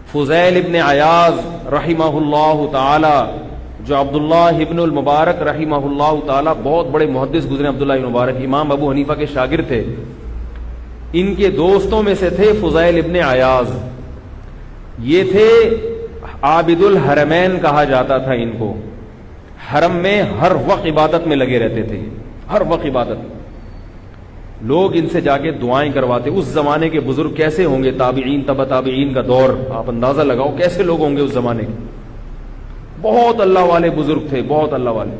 فضیل ابن عیاض رحمہ اللہ تعالی، جو عبداللہ ابن المبارک رحمہ اللہ تعالی بہت بڑے محدث گزرے، عبداللہ ابن مبارک امام ابو حنیفہ کے شاگرد تھے، ان کے دوستوں میں سے تھے فضیل ابن عیاض۔ یہ تھے عابد الحرمین کہا جاتا تھا ان کو، حرم میں ہر وقت عبادت میں لگے رہتے تھے، ہر وقت عبادت۔ لوگ ان سے جا کے دعائیں کرواتے۔ اس زمانے کے بزرگ کیسے ہوں گے، تابعین تبع تابعین کا دور، آپ اندازہ لگاؤ کیسے لوگ ہوں گے اس زمانے کے۔ بہت اللہ والے بزرگ تھے، بہت اللہ والے۔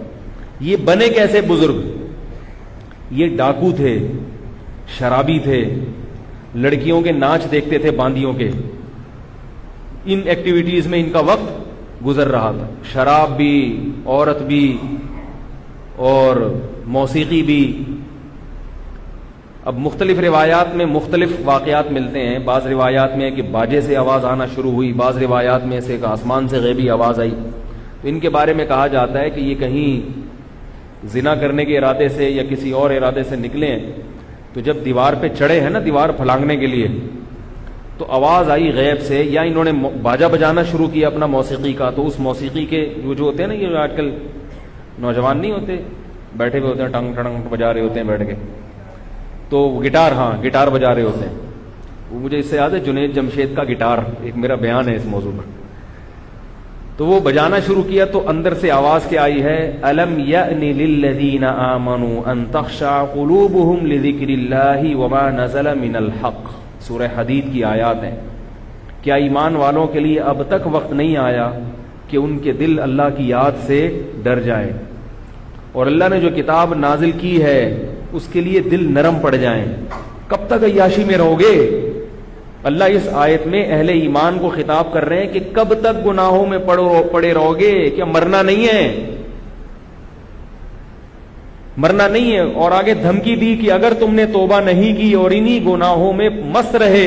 یہ بنے کیسے بزرگ؟ یہ ڈاکو تھے، شرابی تھے، لڑکیوں کے ناچ دیکھتے تھے باندیوں کے، ان ایکٹیویٹیز میں ان کا وقت گزر رہا تھا، شراب بھی، عورت بھی، اور موسیقی بھی۔ اب مختلف روایات میں مختلف واقعات ملتے ہیں، بعض روایات میں کہ باجے سے آواز آنا شروع ہوئی، بعض روایات میں سے کہ آسمان سے غیبی آواز آئی۔ تو ان کے بارے میں کہا جاتا ہے کہ یہ کہیں زنا کرنے کے ارادے سے یا کسی اور ارادے سے نکلے ہیں، تو جب دیوار پہ چڑھے ہیں نا، دیوار پھلانگنے کے لیے، تو آواز آئی غیب سے، یا انہوں نے باجا بجانا شروع کیا اپنا موسیقی کا، تو اس موسیقی کے جو ہوتے ہیں نا، یہ آج کل نوجوان نہیں ہوتے، بیٹھے ہوئے ہوتے ہیں، ٹنگ ٹنگ بجا رہے ہوتے ہیں بیٹھ کے، تو گٹار، ہاں گٹار بجا رہے ہوتے ہیں۔ وہ مجھے اس سے یاد ہے جنید جمشید کا گٹار، ایک میرا بیان ہے اس موضوع پر۔ تو وہ بجانا شروع کیا تو اندر سے آواز کیا آئی ہے، الم یأن للذین آمنوا ان تخشع قلوبهم لذکر اللہ وما نزل من الحق۔ سورہ حدید کی آیات ہیں۔ کیا ایمان والوں کے لیے اب تک وقت نہیں آیا کہ ان کے دل اللہ کی یاد سے ڈر جائیں، اور اللہ نے جو کتاب نازل کی ہے اس کے لیے دل نرم پڑ جائیں؟ کب تک عیاشی میں رہو گے؟ اللہ اس آیت میں اہل ایمان کو خطاب کر رہے ہیں کہ کب تک گناہوں میں پڑے رہو گے؟ کیا مرنا نہیں ہے؟ مرنا نہیں ہے۔ اور آگے دھمکی دی کہ اگر تم نے توبہ نہیں کی اور انہی گناہوں میں مست رہے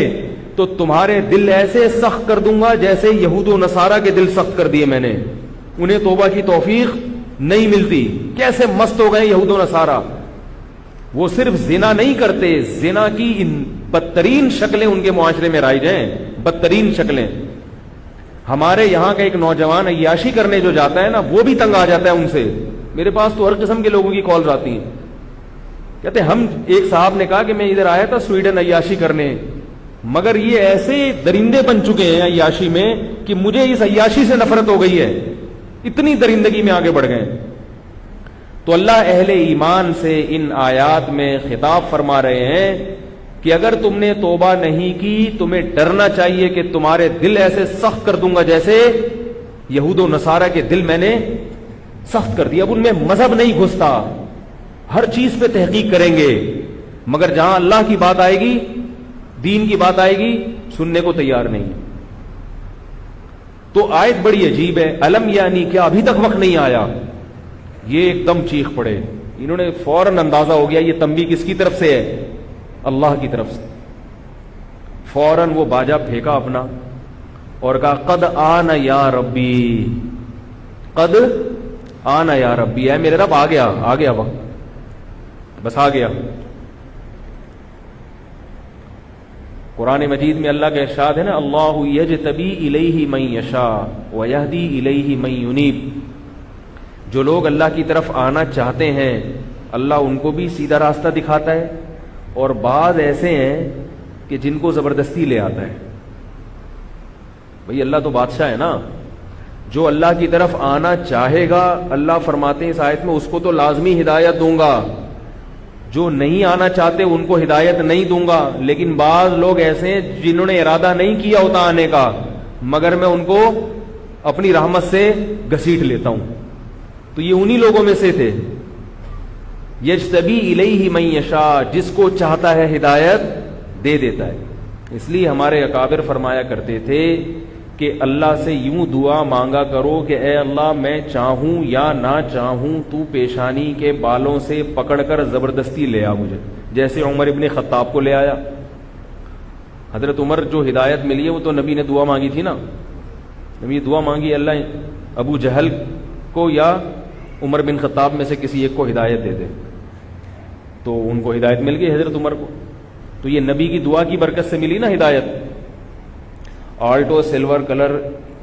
تو تمہارے دل ایسے سخت کر دوں گا جیسے یہود و نصارہ کے دل سخت کر دیے میں نے، انہیں توبہ کی توفیق نہیں ملتی۔ کیسے مست ہو گئے یہود و نصارہ؟ وہ صرف زنا نہیں کرتے، زنا کی ان بدترین شکلیں ان کے معاشرے میں رائج ہیں، بدترین شکلیں۔ ہمارے یہاں کا ایک نوجوان عیاشی کرنے جو جاتا ہے نا، وہ بھی تنگ آ جاتا ہے ان سے۔ میرے پاس تو ہر قسم کے لوگوں کی کالز آتی ہیں، کہتے ہم، ایک صاحب نے کہا کہ میں ادھر آیا تھا سویڈن عیاشی کرنے، مگر یہ ایسے درندے بن چکے ہیں عیاشی میں کہ مجھے اس عیاشی سے نفرت ہو گئی ہے، اتنی درندگی میں آگے بڑھ گئے۔ تو اللہ اہل ایمان سے ان آیات میں خطاب فرما رہے ہیں کہ اگر تم نے توبہ نہیں کی، تمہیں ڈرنا چاہیے کہ تمہارے دل ایسے سخت کر دوں گا جیسے یہود و نصارہ کے دل میں نے سخت کر دیا۔ اب ان میں مذہب نہیں گھستا، ہر چیز پہ تحقیق کریں گے، مگر جہاں اللہ کی بات آئے گی، دین کی بات آئے گی، سننے کو تیار نہیں۔ تو آیت بڑی عجیب ہے، الم یعنی کیا ابھی تک وقت نہیں آیا؟ یہ ایک دم چیخ پڑے، انہوں نے فوراً اندازہ ہو گیا یہ تنبیہ کس کی طرف سے ہے؟ اللہ کی طرف سے۔ فوراً وہ باجا پھینکا اپنا اور کہا قد آنا یا ربی، قد آنا یا ربی، اے میرے رب، آ گیا وقت، بس آ گیا۔ قرآن مجید میں اللہ کا ارشاد ہے نا، اللہ یجتبی الیہ من یشاء ویہدی الیہ من ینیب۔ جو لوگ اللہ کی طرف آنا چاہتے ہیں اللہ ان کو بھی سیدھا راستہ دکھاتا ہے، اور بعض ایسے ہیں کہ جن کو زبردستی لے آتا ہے۔ بھئی اللہ تو بادشاہ ہے نا، جو اللہ کی طرف آنا چاہے گا، اللہ فرماتے ہیں اس آیت میں، اس کو تو لازمی ہدایت دوں گا، جو نہیں آنا چاہتے ان کو ہدایت نہیں دوں گا۔ لیکن بعض لوگ ایسے ہیں جنہوں نے ارادہ نہیں کیا ہوتا آنے کا، مگر میں ان کو اپنی رحمت سے گھسیٹ لیتا ہوں۔ تو یہ انہی لوگوں میں سے تھے، یجتبی الیہ من یشاء، جس کو چاہتا ہے ہدایت دے دیتا ہے۔ اس لیے ہمارے اکابر فرمایا کرتے تھے کہ اللہ سے یوں دعا مانگا کرو کہ اے اللہ، میں چاہوں یا نہ چاہوں تو پیشانی کے بالوں سے پکڑ کر زبردستی لے آ مجھے، جیسے عمر ابن خطاب کو لے آیا۔ حضرت عمر جو ہدایت ملی ہے وہ تو نبی نے دعا مانگی تھی نا، نبی دعا مانگی اللہ ابو جہل کو یا عمر بن خطاب میں سے کسی ایک کو ہدایت دے دے، تو ان کو ہدایت مل گئی حضرت عمر کو۔ تو یہ نبی کی دعا کی برکت سے ملی نا ہدایت۔ Alto silver colour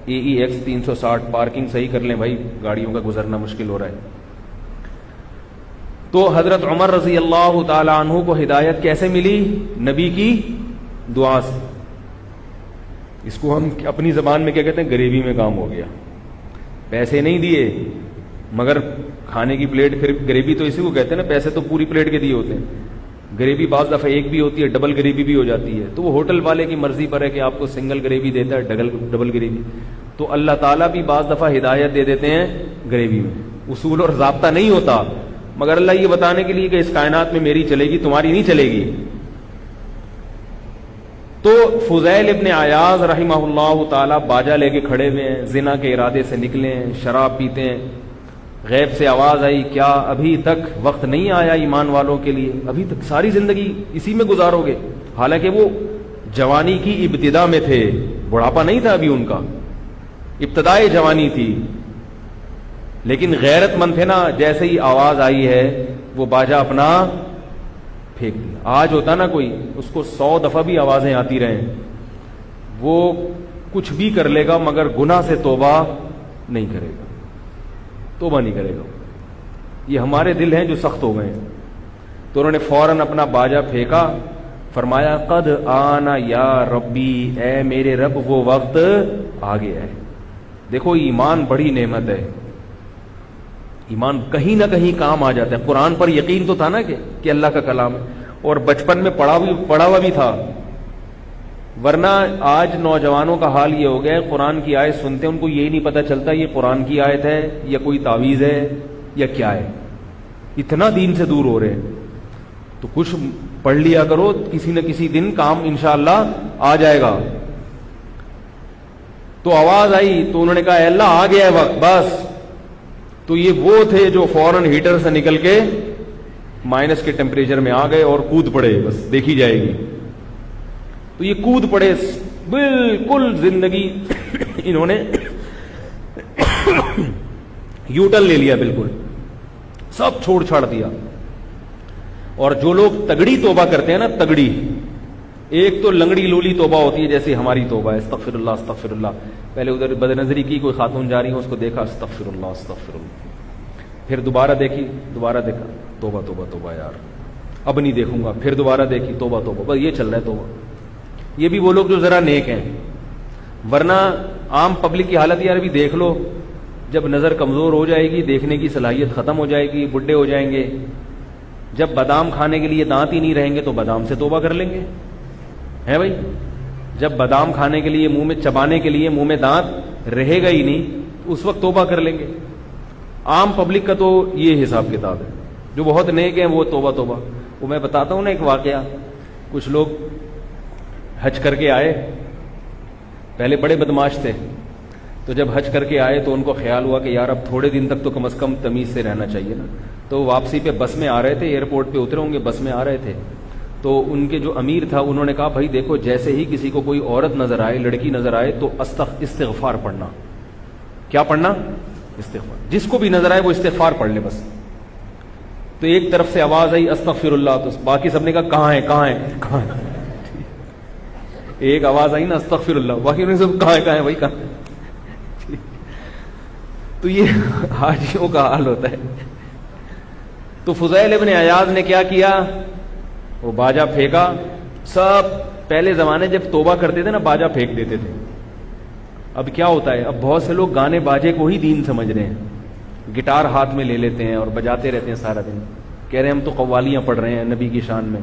AEX 360, parking صحیح کر لیں بھائی, گاڑیوں کا گزرنا مشکل ہو رہا ہے. تو حضرت عمر رضی اللہ تعالی عنہ کو ہدایت کیسے ملی؟ نبی کی دعا سے. اس کو ہم اپنی زبان میں کیا کہتے ہیں؟ غریبی میں کام ہو گیا. پیسے نہیں دیے مگر کھانے کی پلیٹ, پھر غریبی تو اسی کو کہتے ہیں نا, پیسے تو پوری پلیٹ کے دیے ہوتے ہیں. غریبی بعض دفعہ ایک بھی ہوتی ہے, ڈبل غریبی بھی ہو جاتی ہے. تو وہ ہوٹل والے کی مرضی پر ہے کہ آپ کو سنگل غریبی دیتا ہے, ڈبل غریبی. تو اللہ تعالیٰ بھی بعض دفعہ ہدایت دے دیتے ہیں غریبی میں. اصول اور ضابطہ نہیں ہوتا, مگر اللہ یہ بتانے کے لیے کہ اس کائنات میں میری چلے گی, تمہاری نہیں چلے گی. تو فضیل ابن عیاض رحمہ اللہ تعالی باجا لے کے کھڑے ہوئے ہیں, زنا کے ارادے سے نکلے ہیں, شراب پیتے ہیں. غیب سے آواز آئی, کیا ابھی تک وقت نہیں آیا ایمان والوں کے لیے؟ ابھی تک ساری زندگی اسی میں گزارو گے؟ حالانکہ وہ جوانی کی ابتدا میں تھے, بڑھاپا نہیں تھا ابھی ان کا, ابتدائے جوانی تھی. لیکن غیرت مند تھے نا, جیسے ہی آواز آئی ہے وہ باجا اپنا پھینک دیا. آج ہوتا نا کوئی, اس کو 100 دفعہ بھی آوازیں آتی رہیں, وہ کچھ بھی کر لے گا مگر گناہ سے توبہ نہیں کرے گا, توبہ نہیں کرے گا. یہ ہمارے دل ہیں جو سخت ہو گئے ہیں. تو انہوں نے فوراً اپنا باجا پھینکا, فرمایا قد آنا یا ربی, اے میرے رب وہ وقت آ گیا ہے. دیکھو ایمان بڑی نعمت ہے, ایمان کہیں نہ کہیں کام آ جاتا ہے. قرآن پر یقین تو تھا نا کہ اللہ کا کلام ہے, اور بچپن میں پڑھا ہوا بھی تھا. ورنہ آج نوجوانوں کا حال یہ ہو گیا ہے, قرآن کی آیت سنتے ہیں ان کو یہی نہیں پتا چلتا یہ قرآن کی آیت ہے یا کوئی تعویذ ہے یا کیا ہے. اتنا دین سے دور ہو رہے ہیں. تو کچھ پڑھ لیا کرو, کسی نہ کسی دن کام انشاءاللہ آ جائے گا. تو آواز آئی تو انہوں نے کہا اے اللہ آ گیا ہے وقت بس. تو یہ وہ تھے جو فوراً ہیٹر سے نکل کے مائنس کے ٹیمپریچر میں آ گئے اور کود پڑے, بس دیکھی جائے گی. تو یہ کود پڑے, بالکل زندگی انہوں نے یوٹن لے لیا, بالکل سب چھوڑ چھاڑ دیا. اور جو لوگ تگڑی توبہ کرتے ہیں نا, تگڑی, ایک تو لنگڑی لولی توبہ ہوتی ہے جیسے ہماری توبہ ہے, استغفر اللہ استغفر اللہ. پہلے ادھر بد نظری کی, کوئی خاتون جا رہی ہے, اس کو دیکھا استغفر اللہ استغفر اللہ, پھر دوبارہ دیکھی, دوبارہ دیکھا توبہ توبہ توبہ یار اب نہیں دیکھوں گا, پھر دوبارہ دیکھی توبہ توبہ, بس یہ چل رہا ہے توبہ. یہ بھی وہ لوگ جو ذرا نیک ہیں. ورنہ عام پبلک کی حالت یار ابھی دیکھ لو, جب نظر کمزور ہو جائے گی, دیکھنے کی صلاحیت ختم ہو جائے گی, بڈھے ہو جائیں گے, جب بادام کھانے کے لیے دانت ہی نہیں رہیں گے تو بادام سے توبہ کر لیں گے, ہے بھائی. جب بادام کھانے کے لیے, منہ میں چبانے کے لیے منہ میں دانت رہے گا ہی نہیں, اس وقت توبہ کر لیں گے. عام پبلک کا تو یہ حساب کتاب ہے. جو بہت نیک ہیں وہ توبہ توبہ. وہ میں بتاتا ہوں نا ایک واقعہ. کچھ لوگ حج کر کے آئے, پہلے بڑے بدماش تھے, تو جب حج کر کے آئے تو ان کو خیال ہوا کہ یار اب تھوڑے دن تک تو کم از کم تمیز سے رہنا چاہیے نا. تو واپسی پہ بس میں آ رہے تھے, ایئرپورٹ پہ اترے ہوں گے, بس میں آ رہے تھے. تو ان کے جو امیر تھا انہوں نے کہا بھائی دیکھو, جیسے ہی کسی کو کوئی عورت نظر آئے, لڑکی نظر آئے, تو استغفار پڑھنا. کیا پڑھنا؟ استغفار. جس کو بھی نظر آئے وہ استغفار پڑھ لے بس. تو ایک طرف سے آواز آئی استغفر اللہ, تو باقی سب نے کہا کہاں ہے کہاں ہے کہاں ہے. ایک آواز آئی نا استغفر اللہ, باقی انہوں نے سب کہاں ہے بھائی کہاں. تو یہ حاجیوں کا حال ہوتا ہے. تو فضیل ابن عیاض نے کیا کیا, وہ باجا پھینکا. سب پہلے زمانے جب توبہ کرتے تھے نا, باجا پھینک دیتے تھے. اب کیا ہوتا ہے, اب بہت سے لوگ گانے باجے کو ہی دین سمجھ رہے ہیں, گٹار ہاتھ میں لے لیتے ہیں اور بجاتے رہتے ہیں سارا دن, کہہ رہے ہیں ہم تو قوالیاں پڑھ رہے ہیں نبی کی شان میں.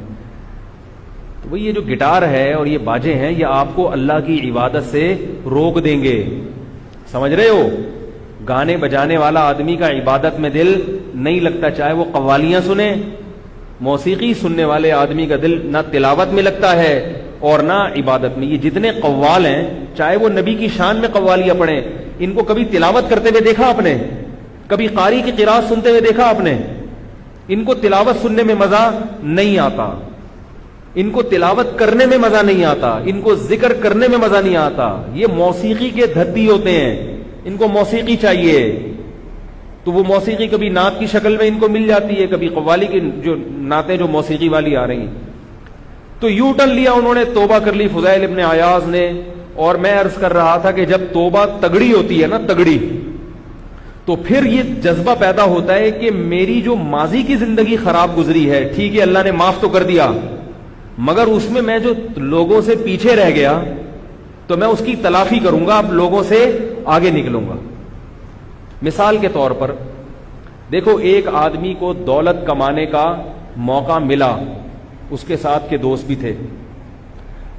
تو وہ یہ جو گٹار ہے اور یہ باجے ہیں, یہ آپ کو اللہ کی عبادت سے روک دیں گے. سمجھ رہے ہو, گانے بجانے والا آدمی کا عبادت میں دل نہیں لگتا, چاہے وہ قوالیاں سنے. موسیقی سننے والے آدمی کا دل نہ تلاوت میں لگتا ہے اور نہ عبادت میں. یہ جتنے قوال ہیں, چاہے وہ نبی کی شان میں قوالیاں پڑھیں, ان کو کبھی تلاوت کرتے ہوئے دیکھا آپ نے؟ کبھی قاری کی قراءت سنتے ہوئے دیکھا آپ نے؟ ان کو تلاوت سننے میں مزہ نہیں آتا, ان کو تلاوت کرنے میں مزہ نہیں آتا, ان کو ذکر کرنے میں مزہ نہیں آتا. یہ موسیقی کے دھتی ہوتے ہیں, ان کو موسیقی چاہیے. تو وہ موسیقی کبھی نعت کی شکل میں ان کو مل جاتی ہے, کبھی قوالی کی جو نعتیں جو موسیقی والی آ رہی ہیں. تو یو ٹرن لیا انہوں نے, توبہ کر لی فضیل ابن عیاض نے. اور میں عرض کر رہا تھا کہ جب توبہ تگڑی ہوتی ہے نا، تگڑی، تو پھر یہ جذبہ پیدا ہوتا ہے کہ میری جو ماضی کی زندگی خراب گزری ہے، ٹھیک ہے اللہ نے معاف تو کر دیا، مگر اس میں جو لوگوں سے پیچھے رہ گیا تو میں اس کی تلافی کروں گا، اب لوگوں سے آگے نکلوں گا۔ مثال کے طور پر دیکھو، ایک آدمی کو دولت کمانے کا موقع ملا، اس کے ساتھ کے دوست بھی تھے،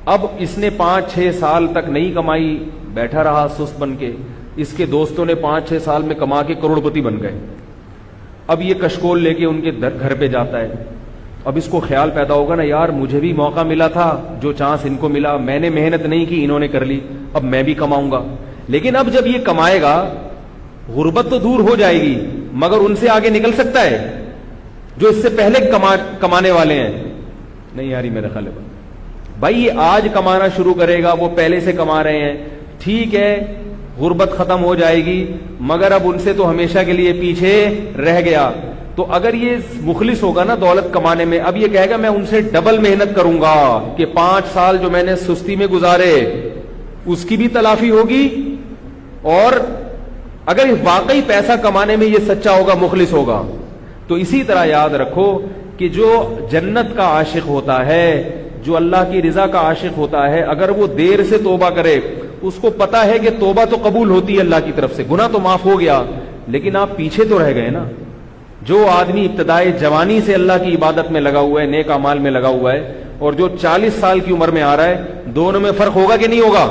اب اس نے 5-6 سال تک نہیں کمائی، بیٹھا رہا سست بن کے، اس کے دوستوں نے 5-6 سال میں کما کے کروڑ پتی بن گئے، اب یہ کشکول لے کے ان کے گھر پہ جاتا ہے، اب اس کو خیال پیدا ہوگا نا، یار مجھے بھی موقع ملا تھا، جو چانس ان کو ملا، میں نے محنت نہیں کی انہوں نے کر لی، اب میں بھی کماؤں گا۔ لیکن اب جب یہ کمائے گا، غربت تو دور ہو جائے گی، مگر ان سے آگے نکل سکتا ہے جو اس سے پہلے کمانے والے ہیں؟ نہیں یاری میرے خیال میں بھائی، یہ آج کمانا شروع کرے گا، وہ پہلے سے کما رہے ہیں، ٹھیک ہے غربت ختم ہو جائے گی، مگر اب ان سے تو ہمیشہ کے لیے پیچھے رہ گیا۔ تو اگر یہ مخلص ہوگا نا دولت کمانے میں، اب یہ کہے گا میں ان سے ڈبل محنت کروں گا کہ 5 سال جو میں نے سستی میں گزارے اس کی بھی تلافی ہوگی، اور اگر واقعی پیسہ کمانے میں یہ سچا ہوگا، مخلص ہوگا، تو اسی طرح یاد رکھو کہ جو جنت کا عاشق ہوتا ہے، جو اللہ کی رضا کا عاشق ہوتا ہے، اگر وہ دیر سے توبہ کرے، اس کو پتا ہے کہ توبہ تو قبول ہوتی ہے اللہ کی طرف سے، گناہ تو معاف ہو گیا، لیکن آپ پیچھے تو رہ گئے نا۔ جو آدمی ابتدائی جوانی سے اللہ کی عبادت میں لگا ہوا ہے، نیک اعمال میں لگا ہوا ہے، اور جو 40 سال کی عمر میں آ رہا ہے، دونوں میں فرق ہوگا کہ نہیں ہوگا؟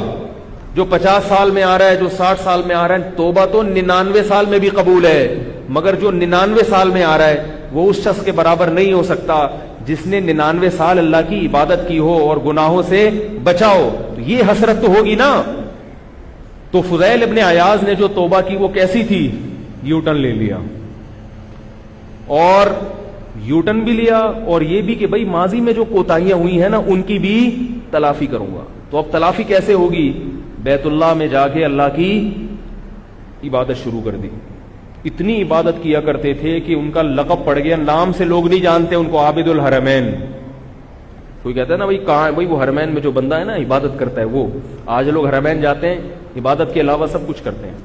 جو 50 سال میں آ رہا ہے، جو 60 سال میں آ رہا ہے، توبہ تو 99 سال میں بھی قبول ہے، مگر جو 99 سال میں آ رہا ہے وہ اس شخص کے برابر نہیں ہو سکتا جس نے 99 سال اللہ کی عبادت کی ہو اور گناہوں سے بچا ہو۔ تو یہ حسرت تو ہوگی نا۔ تو فضیل ابن عیاض نے جو توبہ کی وہ کیسی تھی؟ یو ٹرن لے لیا، اور یو ٹرن بھی لیا، اور یہ بھی کہ بھائی ماضی میں جو کوتاہیاں ہوئی ہیں نا ان کی بھی تلافی کروں گا۔ تو اب تلافی کیسے ہوگی؟ بیت اللہ میں جا کے اللہ کی عبادت شروع کر دی۔ اتنی عبادت کیا کرتے تھے کہ ان کا لقب پڑ گیا، نام سے لوگ نہیں جانتے ان کو، عابد الحرمین۔ کوئی کہتا ہے نا بھائی کہاں، بھائی وہ حرمین میں جو بندہ ہے نا عبادت کرتا ہے وہ۔ آج لوگ حرمین جاتے ہیں، عبادت کے علاوہ سب کچھ کرتے ہیں،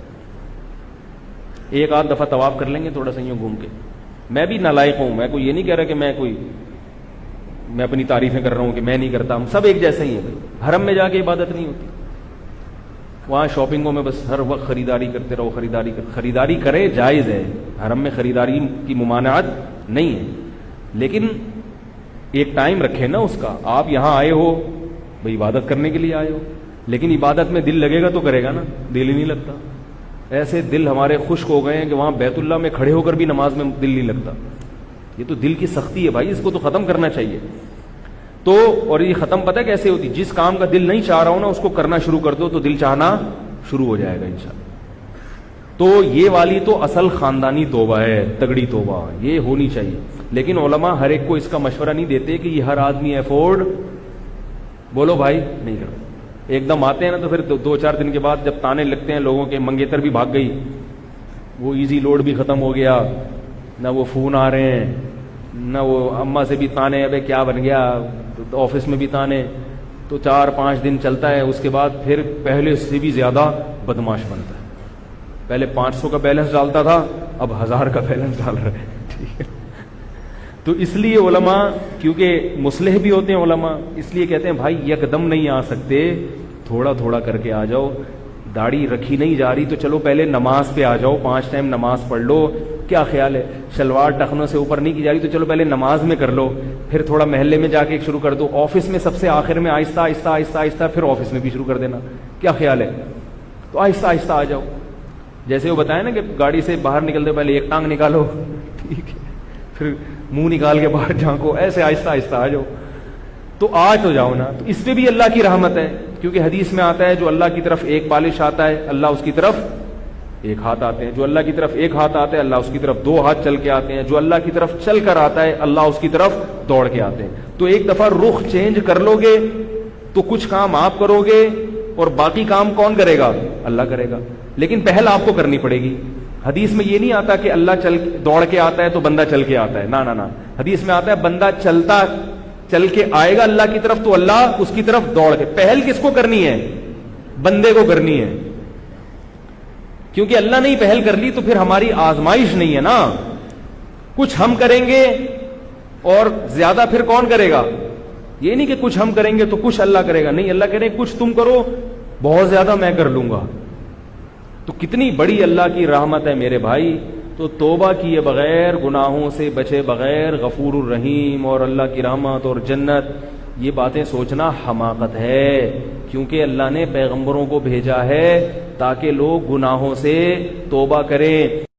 ایک آدھ دفعہ طواف کر لیں گے تھوڑا سا یوں گھوم کے۔ میں بھی نالائق ہوں، میں کوئی یہ نہیں کہہ رہا کہ میں اپنی تعریفیں کر رہا ہوں کہ میں نہیں کرتا، ہم سب ایک جیسے ہی ہیں بھائی۔ حرم میں جا کے عبادت نہیں ہوتی، وہاں شاپنگوں میں بس ہر وقت خریداری کرتے رہو، خریداری کریں جائز ہے، حرم میں خریداری کی ممانعت نہیں ہے، لیکن ایک ٹائم رکھے نا اس کا۔ آپ یہاں آئے ہو بھائی عبادت کرنے کے لیے آئے ہو، لیکن عبادت میں دل لگے گا تو کرے گا نا، دل ہی نہیں لگتا۔ ایسے دل ہمارے خشک ہو گئے ہیں کہ وہاں بیت اللہ میں کھڑے ہو کر بھی نماز میں دل نہیں لگتا۔ یہ تو دل کی سختی ہے بھائی، اس کو تو ختم کرنا چاہیے۔ تو اور یہ ختم پتہ کیسے ہوتی؟ جس کام کا دل نہیں چاہ رہا ہو نا اس کو کرنا شروع کر دو تو دل چاہنا شروع ہو جائے گا انشاءاللہ۔ تو یہ والی تو اصل خاندانی توبہ ہے، تگڑی توبہ، یہ ہونی چاہیے۔ لیکن علماء ہر ایک کو اس کا مشورہ نہیں دیتے کہ یہ ہر آدمی افورڈ بولو بھائی نہیں کرتا۔ ایک دم آتے ہیں نا تو پھر 2-4 دن کے بعد جب تانے لگتے ہیں لوگوں کے، منگیتر بھی بھاگ گئی، وہ ایزی لوڈ بھی ختم ہو گیا، نہ وہ فون آ رہے ہیں، نہ وہ اماں سے بھی تانے، ابے کیا بن گیا، آفس میں بھی تانے، تو 4-5 دن چلتا ہے، اس کے بعد پھر پہلے سے بھی زیادہ بدماش بنتا ہے۔ پہلے 500 کا بیلنس ڈالتا تھا، اب 1000 کا بیلنس ڈال رہے ہیں، ٹھیک ہے۔ تو اس لیے علماء، کیونکہ مصلح بھی ہوتے ہیں علماء، اس لیے کہتے ہیں بھائی یکدم نہیں آ سکتے، تھوڑا تھوڑا کر کے آ جاؤ۔ داڑھی رکھی نہیں جا رہی تو چلو پہلے نماز پہ آ جاؤ، 5 ٹائم نماز پڑھ لو، کیا خیال ہے؟ شلوار ٹخنوں سے اوپر نہیں کی جا رہی تو چلو پہلے نماز میں کر لو، پھر تھوڑا محلے میں جا کے شروع کر دو، آفس میں سب سے آخر میں آہستہ آہستہ آہستہ آہستہ، پھر آفس میں بھی شروع کر دینا، کیا خیال ہے؟ تو آہستہ آہستہ آ جاؤ۔ جیسے وہ بتائیں نا کہ گاڑی سے باہر نکلتے پہلے ایک ٹانگ نکالو، ٹھیک ہے، پھر منہ نکال کے باہر جھانکو، ایسے آہستہ آہستہ آ جاؤ۔ تو آج تو جاؤ نا، تو اس پہ بھی اللہ کی رحمت ہے، کیونکہ حدیث میں آتا ہے جو اللہ کی طرف ایک بالش آتا ہے اللہ اس کی طرف ایک ہاتھ آتے ہیں، جو اللہ کی طرف ایک ہاتھ آتا ہے اللہ اس کی طرف 2 ہاتھ چل کے آتے ہیں، جو اللہ کی طرف چل کر آتا ہے اللہ اس کی طرف دوڑ کے آتے ہیں۔ تو ایک دفعہ رخ چینج کر لو گے تو کچھ کام آپ کرو گے اور باقی کام کون کرے گا؟ اللہ کرے گا، لیکن پہل آپ کو کرنی پڑے گی۔ حدیث میں یہ نہیں آتا کہ اللہ دوڑ کے آتا ہے تو بندہ چل کے آتا ہے، نہ، حدیث میں آتا ہے بندہ چل کے آئے گا اللہ کی طرف تو اللہ اس کی طرف دوڑ کے۔ پہل کس کو کرنی ہے؟ بندے کو کرنی ہے، کیونکہ اللہ نے ہی پہل کر لی تو پھر ہماری آزمائش نہیں ہے نا. کچھ ہم کریں گے اور زیادہ پھر کون کرے گا؟ یہ نہیں کہ کچھ ہم کریں گے تو کچھ اللہ کرے گا، نہیں، اللہ کہہ رہے ہیں کچھ تم کرو، بہت زیادہ میں کر لوں گا. تو کتنی بڑی اللہ کی رحمت ہے میرے بھائی. تو توبہ کیے بغیر، گناہوں سے بچے بغیر غفور الرحیم اور اللہ کی رحمت اور جنت، یہ باتیں سوچنا حماقت ہے. کیونکہ اللہ نے پیغمبروں کو بھیجا ہے تاکہ لوگ گناہوں سے توبہ کریں.